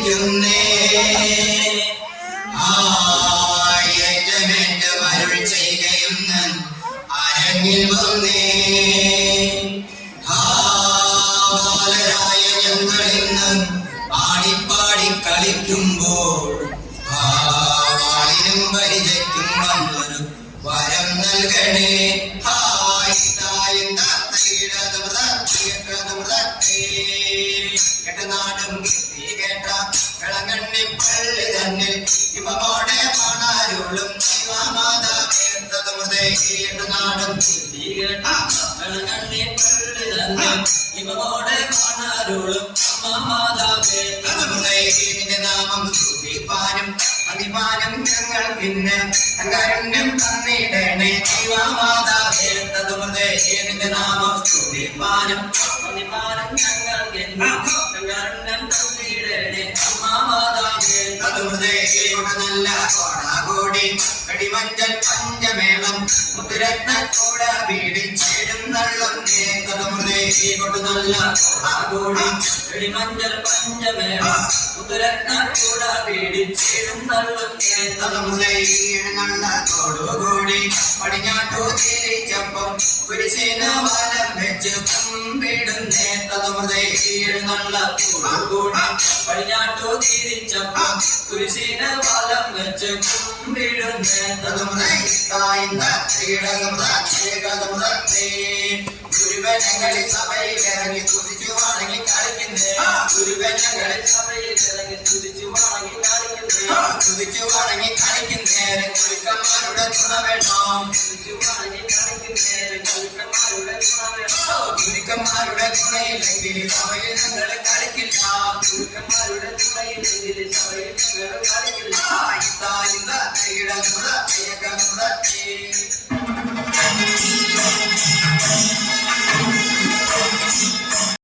സ്തുതിക്കുന്നേ ഏറ്റമേറ്റം അരുൾ ചെയ്യുകയും അരങ്ങിൽ വന്നേ ബാലരായ ഞങ്ങളിന്ന് പാടിപ്പാടി കളിക്കുമ്പോൾ ആളിനും പരിചയ്ക്കും വന്നൊരു വരം നൽകണേ നാടും കേട്ട വിളങ്ങണ്ണി പള്ളി തന്നിൽ ഇവമോടെ മണാരുളും നാടും കേട്ട വിളങ്ങണ്ണി പള്ളി തന്നിൽ ഇവമോടെ മണാരുളും നിന്റെ നാമം സ്തുതിപ്പാനും അഭിമാനം ഞങ്ങൾ പിന്നെ കാരുണ്യം തന്നിടണേ മാതാവേ നിന്റെ നാമം സ്തുതിപ്പാനും അഭിമാനം ഞങ്ങൾ കാരുണ്യം തന്നിടണേ മാതാവേ നല്ല കോടാകോടി കടിമഞ്ചൽ പഞ്ചമേളം മുത്തുരത്നത്തോട വീടിച്ചേരും നള്ളും നല്ല കോടാകോടി കടിമഞ്ചൽ പഞ്ചമേളം മുത്തുരത്നത്തോട വീടിച്ചേരും നള്ളും നല്ല തോടുകൂടി പടിഞ്ഞാട്ടു തിരിച്ചപ്പം കുരിശേന വാലം വെച്ച് പമ്പിടുന്നേ നല്ല തോടുകൂടി പടിഞ്ഞാട്ടു തിരിച്ചപ്പം കുരിശേന വാലം വെച്ച് പമ്പിടുന്നേ ഗുരുവനങ്ങളിൽ സഭയിൽ ഇറങ്ങി സ്തുതിച്ചു വണങ്ങി കളിക്കുന്നേ ഗുരുവനങ്ങളിൽ സഭയിൽ ഇറങ്ങി സ്തുതിച്ചു വണങ്ങി കളിക്കുന്നേ സ്തുതിച്ചു വണങ്ങി കളിക്കുന്നേരം ഗുരുക്കന്മാരുടെ തുണ വേണം സ്തുതിച്ചു വണങ്ങി കളിക്കുന്നേരം ഗുരുക്കന്മാരുടെ തുണ വേണം ഗുരുക്കന്മാരുടെ തുണയില്ലെങ്കിൽ സഭയിൽ ഞങ്ങൾ കളിക്കില്ല ഗുരുക്കന്മാരുടെ തുണയില്ലെങ്കിൽ സഭയിൽ ഞങ്ങൾ കളിക്കില്ല